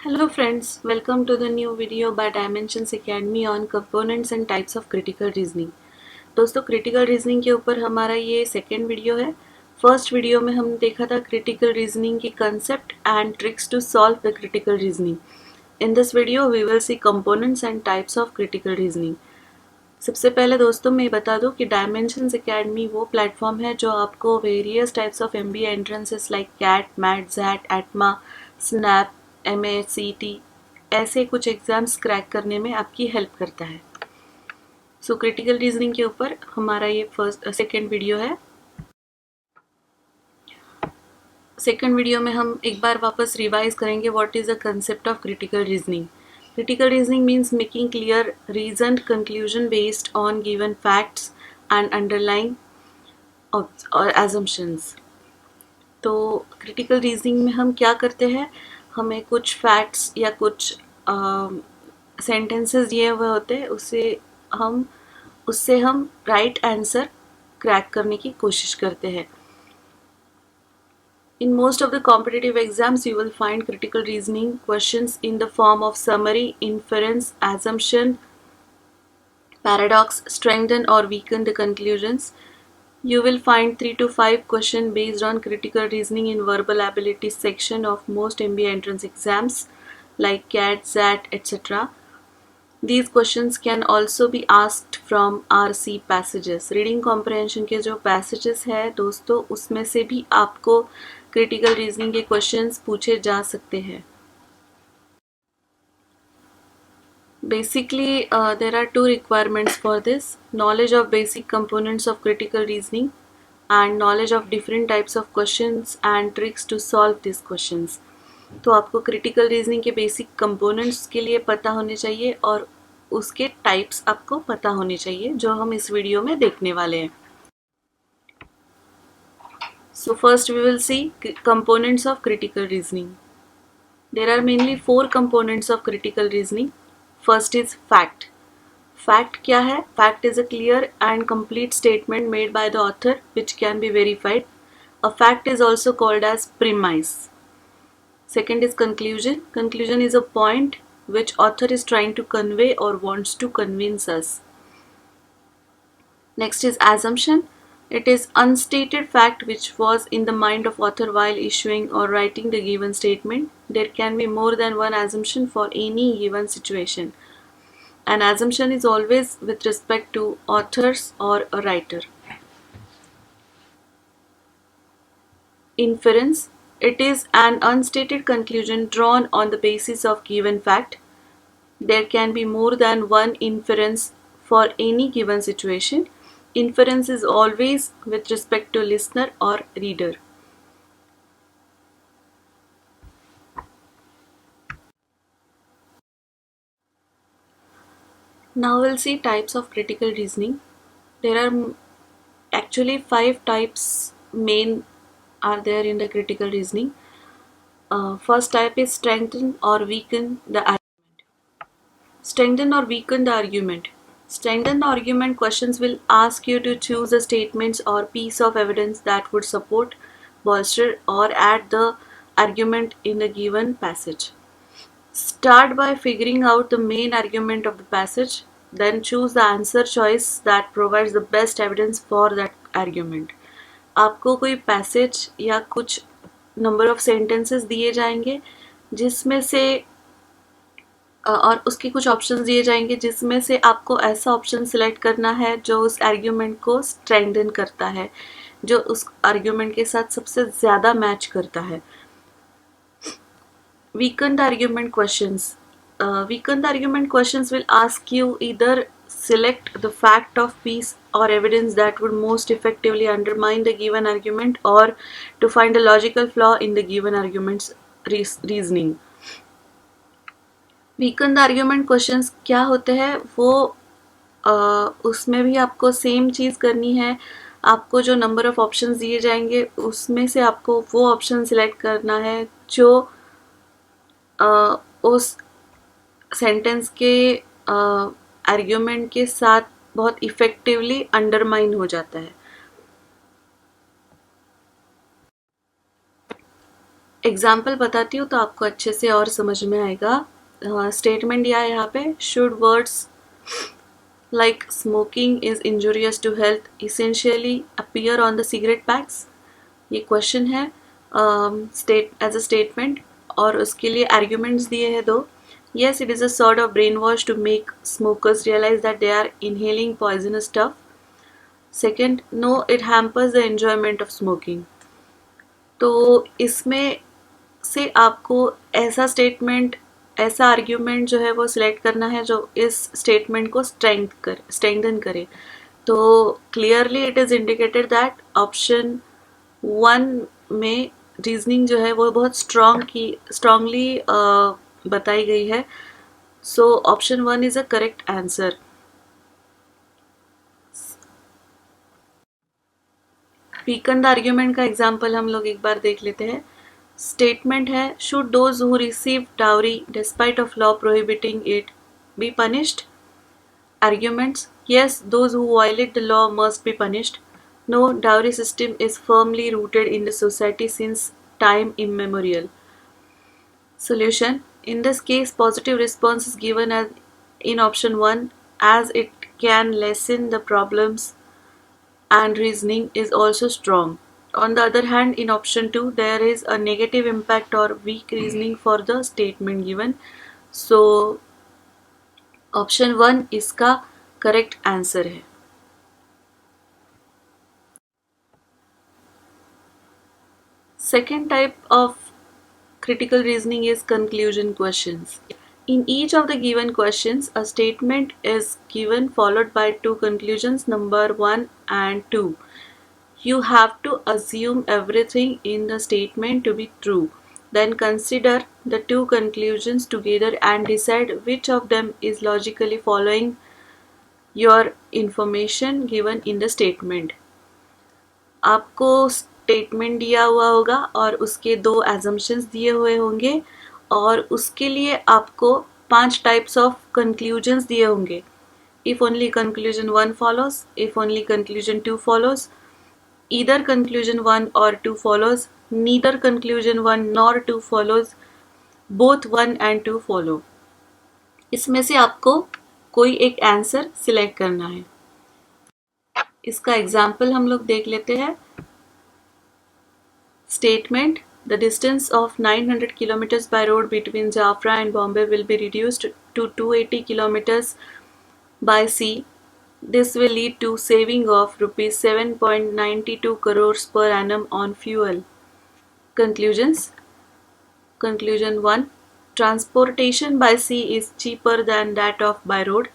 Hello friends, welcome to the new video by Dimensions Academy on components and types of critical reasoning। दोस्तों critical reasoning के ऊपर हमारा ये second video है। First video में हम देखा था critical reasoning की concept and tricks to solve the critical reasoning। In this video we will see components and types of critical reasoning। सबसे पहले दोस्तों मैं बता दूं कि Dimensions Academy वो प्लेटफॉर्म है जो आपको various types of MBA entrances like CAT, MAT, XAT, ATMA, SNAP, MACT ऐसे कुछ एग्जाम्स क्रैक करने में आपकी हेल्प करता है। सो क्रिटिकल रीजनिंग के ऊपर हमारा ये सेकेंड वीडियो है। सेकेंड वीडियो में हम एक बार वापस रिवाइज करेंगे what is the concept of critical reasoning. Critical reasoning means making clear, reasoned conclusion based on given facts and underlying or assumptions। तो critical reasoning में हम क्या करते हैं, हमें कुछ facts या कुछ sentences दिए हुए होते हैं, उससे हम right answer क्रैक करने की कोशिश करते हैं। In most of the competitive exams, you will find critical reasoning questions in the form of summary, inference, assumption, paradox, strengthen or weaken the conclusions. You will find 3 to 5 questions based on critical reasoning in verbal ability section of most MBA entrance exams like CAT, ZAT, etc. These questions can also be asked from RC passages। Reading comprehension के जो passages है दोस्तों, उसमें से भी आपको critical reasoning के questions पूछे जा सकते हैं। Basically, there are two requirements for this: knowledge of basic components of critical reasoning and knowledge of different types of questions and tricks to solve these questions। तो आपको क्रिटिकल रीजनिंग के basic components के लिए पता होने चाहिए और उसके टाइप्स आपको पता होने चाहिए, जो हम इस वीडियो में देखने वाले हैं। So first we will see components of critical reasoning. There are mainly 4 components of critical reasoning. First is fact. Fact क्या है? Fact is a clear and complete statement made by the author which can be verified. A fact is also called as premise. Second is conclusion. Conclusion is a point which author is trying to convey or wants to convince us. Next is assumption. It is unstated fact which was in the mind of author while issuing or writing the given statement. There can be more than one assumption for any given situation. An assumption is always with respect to authors or a writer. Inference. It is an unstated conclusion drawn on the basis of given fact. There can be more than one inference for any given situation. Inference is always with respect to listener or reader. Now we'll see types of critical reasoning. There are actually 5 types main are there in the critical reasoning. First type is strengthen or weaken the argument. Strengthen or weaken the argument. Strengthen the argument questions will ask you to choose the statements or piece of evidence that would support, bolster, or add the argument in the given passage. Start by figuring out the main argument of the passage, then choose the answer choice that provides the best evidence for that argument. आपको कोई passage या कुछ number of sentences दिए जाएंगे जिसमें से और उसके कुछ ऑप्शंस दिए जाएंगे जिसमें से आपको ऐसा ऑप्शन सिलेक्ट करना है जो उस आर्ग्यूमेंट को स्ट्रेंथन करता है, जो उस आर्ग्यूमेंट के साथ सबसे ज़्यादा मैच करता है। Weaken the argument questions. Weaken the argument questions will ask you either select the fact of piece or evidence that would most effectively undermine the given argument or to find a logical flaw in the given argument's reasoning. Weaken the argument questions क्या होते हैं वो उसमें भी आपको same चीज़ करनी है। आपको जो नंबर ऑफ ऑप्शंस दिए जाएंगे उसमें से आपको वो ऑप्शन सिलेक्ट करना है जो उस सेंटेंस के आर्ग्यूमेंट के साथ बहुत इफ़ेक्टिवली अंडरमाइन हो जाता है। एग्जाम्पल बताती हूँ तो आपको अच्छे से और समझ में आएगा. स्टेटमेंट दिया है यहाँ पे, should words like smoking is injurious to health essentially appear on the cigarette packs. ये क्वेश्चन है स्टेट एज अ स्टेटमेंट, और उसके लिए आर्ग्यूमेंट्स दिए हैं दो. Yes, it is a sort of brainwash to make smokers realize that they are inhaling poisonous stuff. Second, no, it hampers the enjoyment of smoking. तो इसमें से आपको ऐसा स्टेटमेंट, ऐसा आर्ग्यूमेंट जो है वो सिलेक्ट करना है जो इस स्टेटमेंट को स्ट्रेंथन करे. तो clearly it is indicated that option 1 में रीजनिंग जो है वो बहुत स्ट्रांगली बताई गई है. So option 1 is a correct answer. Weaken the argument का एग्जाम्पल हम लोग एक बार देख लेते हैं. स्टेटमेंट है, should those who receive dowry despite of law prohibiting it be punished. Arguments, yes, those who violate the law must be punished. No, dowry system is firmly rooted in the society since time immemorial. Solution, in this case positive response is given as in option 1 as it can lessen the problems and reasoning is also strong. On the other hand, in option 2 there is a negative impact or weak reasoning for the statement given. So option 1 इसका correct answer है. Second type of critical reasoning is conclusion questions. In each of the given questions, a statement is given followed by two conclusions, number 1 and 2. You have to assume everything in the statement to be true. Then consider the two conclusions together and decide which of them is logically following your information given in the statement. आपको statement दिया हुआ होगा और उसके दो assumptions दिए हुए होंगे और उसके लिए आपको 5 टाइप्स ऑफ कंक्लूजन्स दिए होंगे. If only conclusion 1 follows, if only conclusion 2 follows, either conclusion 1 or 2 follows, neither conclusion 1 nor 2 follows, both 1 and 2 follow. इसमें से आपको कोई एक आंसर सिलेक्ट करना है. इसका एग्जाम्पल हम लोग देख लेते हैं. Statement, the distance of 900 kilometers by road between Jafra and Bombay will be reduced to 280 kilometers by sea. This will lead to saving of rupees 7.92 crores per annum on fuel. Conclusions. Conclusion 1. Transportation by sea is cheaper than that of by road.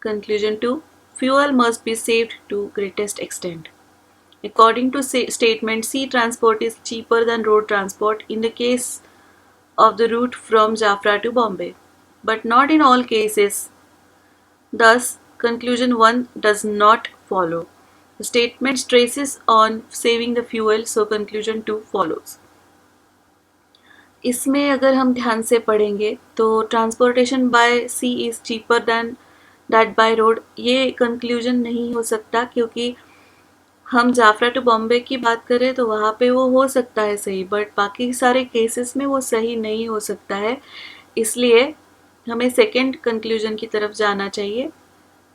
Conclusion 2. Fuel must be saved to greatest extent. According to statement, sea transport is cheaper than road transport in the case of the route from Jafra to Bombay, but not in all cases. Thus, conclusion 1 does not follow. The statement stresses on saving the fuel, so conclusion 2 follows. इसमें अगर हम ध्यान से पढ़ेंगे तो transportation by sea is cheaper than that by road, ये conclusion नहीं हो सकता क्योंकि हम जाफरा टू बॉम्बे की बात करें तो वहाँ पे वो हो सकता है सही, बट बाकी सारे केसेस में वो सही नहीं हो सकता है. इसलिए हमें सेकंड कंक्लूजन की तरफ जाना चाहिए.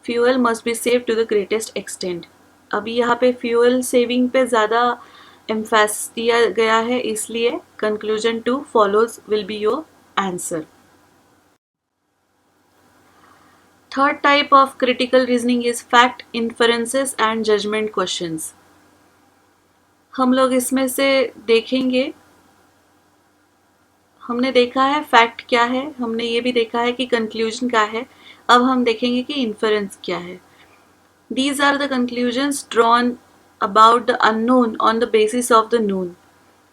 Fuel must be save to the greatest extent. अभी यहाँ पे फ्यूल सेविंग पे ज़्यादा एम्फेसिस दिया गया है, इसलिए conclusion 2 follows will be your answer. Third type of critical reasoning is fact, inferences and judgment questions. हम लोग इसमें से देखेंगे, हमने देखा है फैक्ट क्या है, हमने ये भी देखा है कि कंक्लूजन क्या है. अब हम देखेंगे कि इन्फरेंस क्या है. These are the conclusions drawn about the unknown on the basis of the known.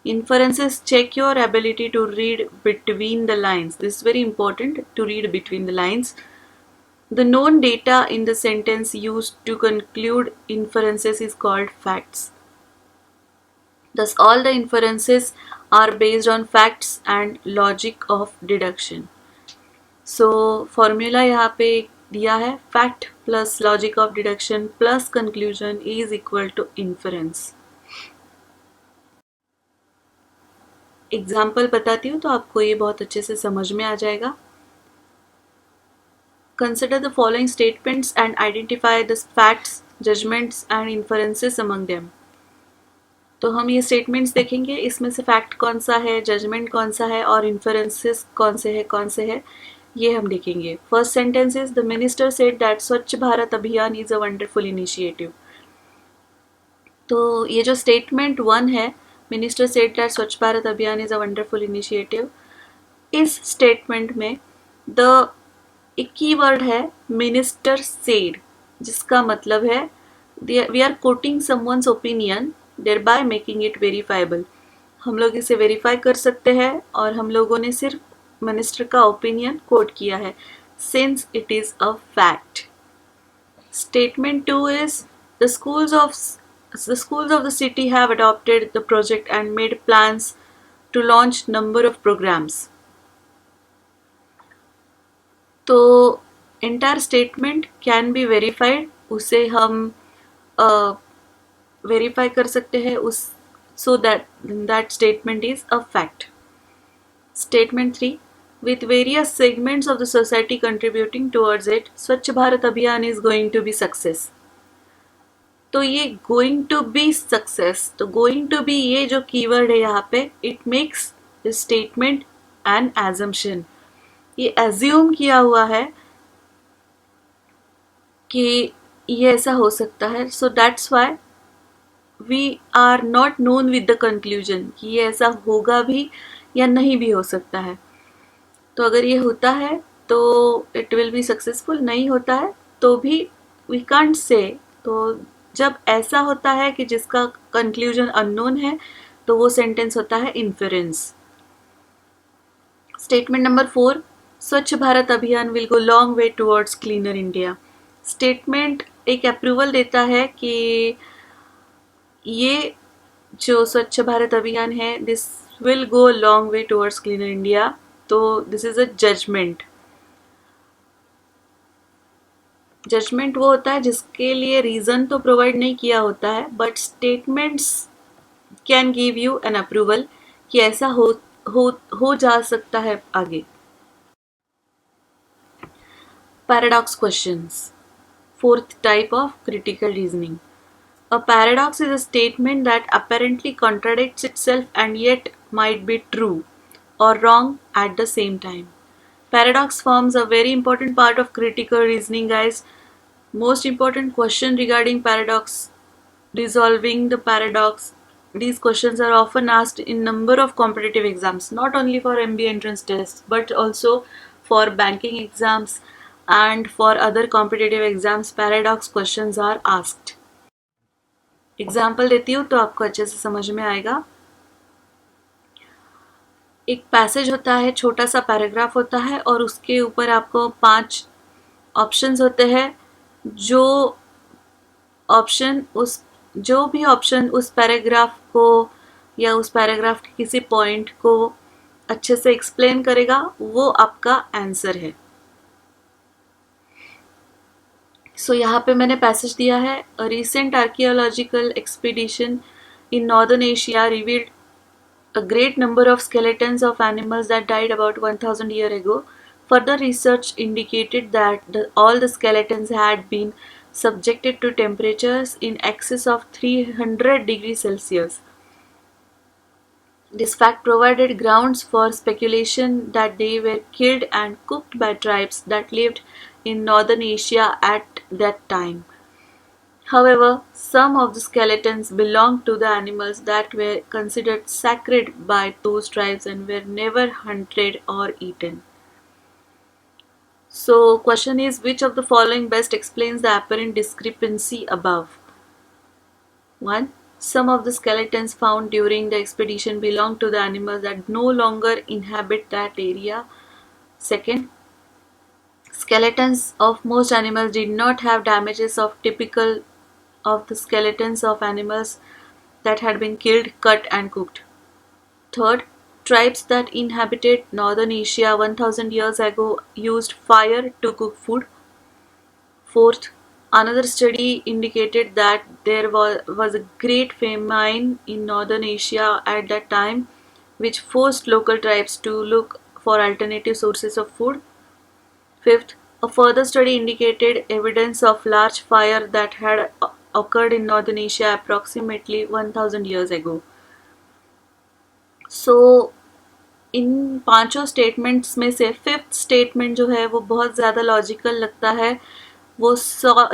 Inferences check your ability to read between the lines. This is very important, to read between the lines. The known data in the sentence used to conclude inferences is called facts. Thus, all the inferences are based on facts and logic of deduction. So, formula यहाँ पे दिया है, fact plus logic of deduction plus conclusion is equal to inference. Example बताती हूँ तो आपको ये बहुत अच्छे से समझ में आ जाएगा. Consider the following statements and identify the facts, judgments and inferences among them. तो हम ये स्टेटमेंट्स देखेंगे, इसमें से फैक्ट कौन सा है, जजमेंट कौन सा है और इन्फरेंसेस कौन से है, ये हम देखेंगे. First sentence is the minister said that Swachh Bharat Abhiyan is a wonderful initiative. तो ये जो स्टेटमेंट 1 है, minister said that Swachh Bharat Abhiyan is a wonderful initiative, इस स्टेटमेंट में द एक की वर्ड है मिनिस्टर सेड, जिसका मतलब है we are quoting someone's opinion thereby making it verifiable. हम लोग इसे वेरीफाई कर सकते हैं और हम लोगों ने सिर्फ मिनिस्टर का ओपिनियन कोट किया है since it is a fact. Statement 2 is the schools of the city have adopted the project and made plans to launch number of programs. तो entire statement can be verified, उसे हम verify कर सकते हैं उस so that statement is a fact. Statement 3, with various segments of the society contributing towards it, स्वच्छ भारत अभियान is going to be success. तो ये going to be success, तो going to be ये जो कीवर्ड है यहाँ पे, it makes the statement an assumption. ये assume किया हुआ है कि ये ऐसा हो सकता है. So that's why we are not known with the conclusion कि ये ऐसा होगा भी या नहीं भी हो सकता है. तो अगर ये होता है तो इट विल बी सक्सेसफुल, नहीं होता है तो भी वी कांट से. तो जब ऐसा होता है कि जिसका कंक्लूजन अननोन है तो वो सेंटेंस होता है inference. Statement number 4, Swachh Bharat Abhiyan will go long way towards cleaner India. Statement एक अप्रूवल देता है कि ये जो स्वच्छ भारत अभियान है this will go long way towards cleaner India. तो this is a judgement. Judgement वो होता है जिसके लिए रीजन तो प्रोवाइड नहीं किया होता है, but statements can give you an approval कि ऐसा हो जा सकता है आगे. Paradox questions. Fourth type of critical reasoning. A paradox is a statement that apparently contradicts itself and yet might be true or wrong at the same time. Paradox forms a very important part of critical reasoning, guys. Most important question regarding paradox, resolving the paradox. These questions are often asked in number of competitive exams, not only for MBA entrance tests, but also for banking exams and for other competitive exams. Paradox questions are asked. Example देती हूँ तो आपको अच्छे से समझ में आएगा. एक पैसेज होता है, छोटा सा पैराग्राफ होता है और उसके ऊपर आपको 5 ऑप्शंस होते हैं. जो भी ऑप्शन उस पैराग्राफ को या उस पैराग्राफ के किसी पॉइंट को अच्छे से एक्सप्लेन करेगा वो आपका आंसर है. सो यहाँ पे मैंने पैसेज दिया है. A recent archaeological expedition in northern Asia revealed a great number of skeletons of animals that died about 1000 years ago. Further research indicated that all the skeletons had been subjected to temperatures in excess of 300 degrees Celsius. This fact provided grounds for speculation that they were killed and cooked by tribes that lived in northern Asia at that time. However, some of the skeletons belonged to the animals that were considered sacred by those tribes and were never hunted or eaten. So, question is, which of the following best explains the apparent discrepancy above? 1. Some of the skeletons found during the expedition belong to the animals that no longer inhabit that area. 2. Skeletons of most animals did not have damages of typical of the skeletons of animals that had been killed, cut and cooked. 3. Tribes that inhabited northern Asia 1000 years ago used fire to cook food. 4. Another study indicated that there was a great famine in northern Asia at that time which forced local tribes to look for alternative sources of food. Fifth, a further study indicated evidence of large fire that had occurred in northern Asia approximately 1000 years ago. So इन पांचों statements में से fifth statement जो है वो बहुत ज़्यादा logical लगता है, वो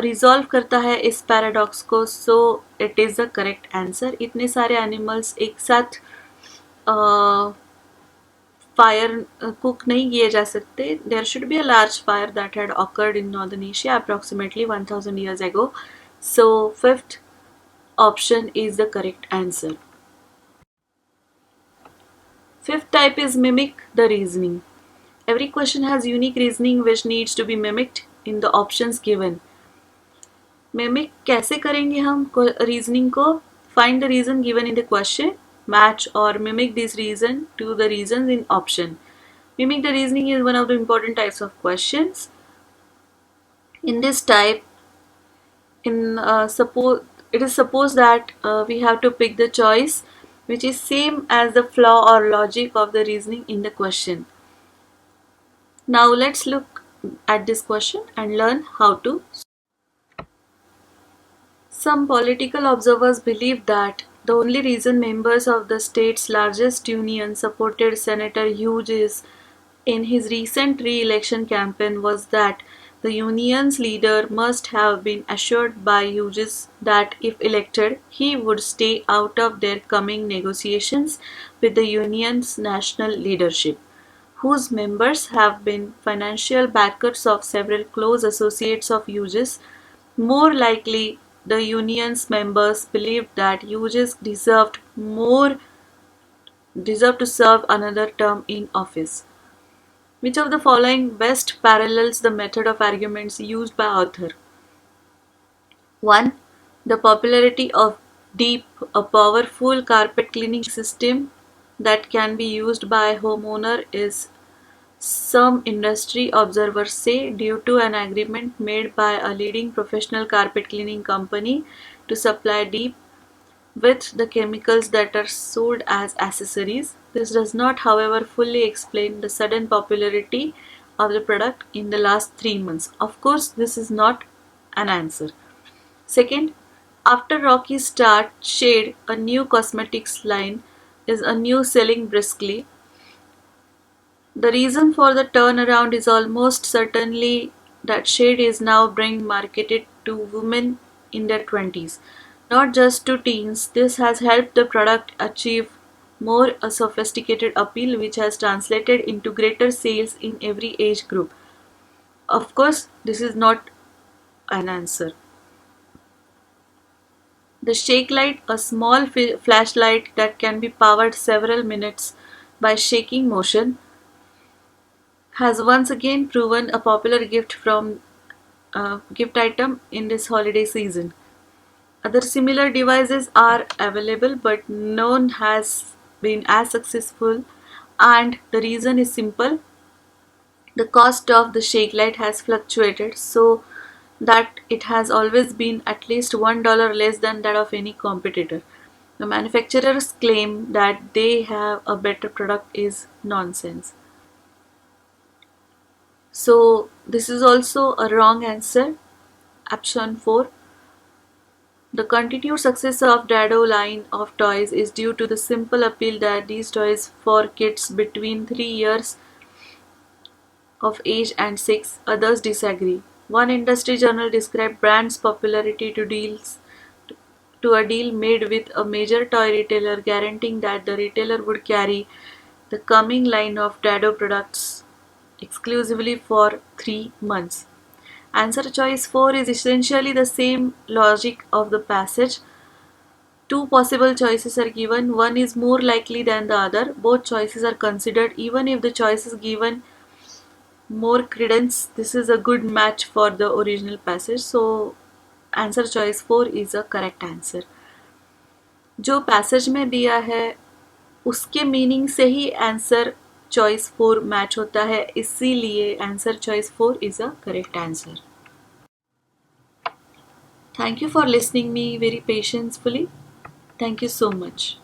रिजॉल्व करता है इस पैराडॉक्स को, so it is the correct answer. इतने सारे एनिमल्स एक साथ फायर कुक नहीं किए जा सकते. There should be a large fire that had occurred in northern Asia approximately 1000 years ago. So fifth option is the correct answer. Fifth type is mimic the reasoning. Every question has unique reasoning which needs to be mimicked in the options given. Mimic कैसे करेंगे हम reasoning को? Find the reason given in the question, match or mimic this reason to the reasons in option. Mimic the reasoning is one of the important types of questions. In this type, it is supposed that we have to pick the choice which is same as the flaw or logic of the reasoning in the question. Now let's look at this question and learn how to. Some political observers believe that the only reason members of the state's largest union supported Senator Hughes in his recent re-election campaign was that the union's leader must have been assured by Hughes that if elected, he would stay out of their coming negotiations with the union's national leadership, whose members have been financial backers of several close associates of Hughes. More likely, the union's members believed that Hughes deserved to serve another term in office. Which of the following best parallels the method of arguments used by author? 1. The popularity of Deep, a powerful carpet cleaning system that can be used by a homeowner, is, some industry observers say, due to an agreement made by a leading professional carpet cleaning company to supply Deep with the chemicals that are sold as accessories. This does not, however, fully explain the sudden popularity of the product in the last 3 months. Of course, this is not an answer. Second, after Rocky's start, Shade, a new cosmetics line, is a new selling briskly. The reason for the turnaround is almost certainly that Shade is now being marketed to women in their 20s, not just to teens. This has helped the product achieve more a sophisticated appeal, which has translated into greater sales in every age group. Of course, this is not an answer. The Shake Light, a small flashlight that can be powered several minutes by shaking motion, has once again proven a popular gift item in this holiday season. Other similar devices are available, but none has been as successful, and the reason is simple. The cost of the Shake Light has fluctuated so that it has always been at least $1 less than that of any competitor. The manufacturers claim that they have a better product is nonsense. So this is also a wrong answer. Option 4. The continued success of Dado line of toys is due to the simple appeal that these toys for kids between 3 years of age and 6. Others disagree. One industry journal described brand's popularity to a deal made with a major toy retailer guaranteeing that the retailer would carry the coming line of Dado products exclusively for 3 months. Answer choice 4 is essentially the same logic of the passage. Two possible choices are given, one is more likely than the other. Both choices are considered. Even if the choice is given more credence, this is a good match for the original passage. So answer choice 4 is a correct answer. जो passage में दिया है उसके meaning से ही answer choice 4 match होता है, इसीलिए answer choice 4 is a correct answer. Thank you for listening me very patiently. Thank you so much.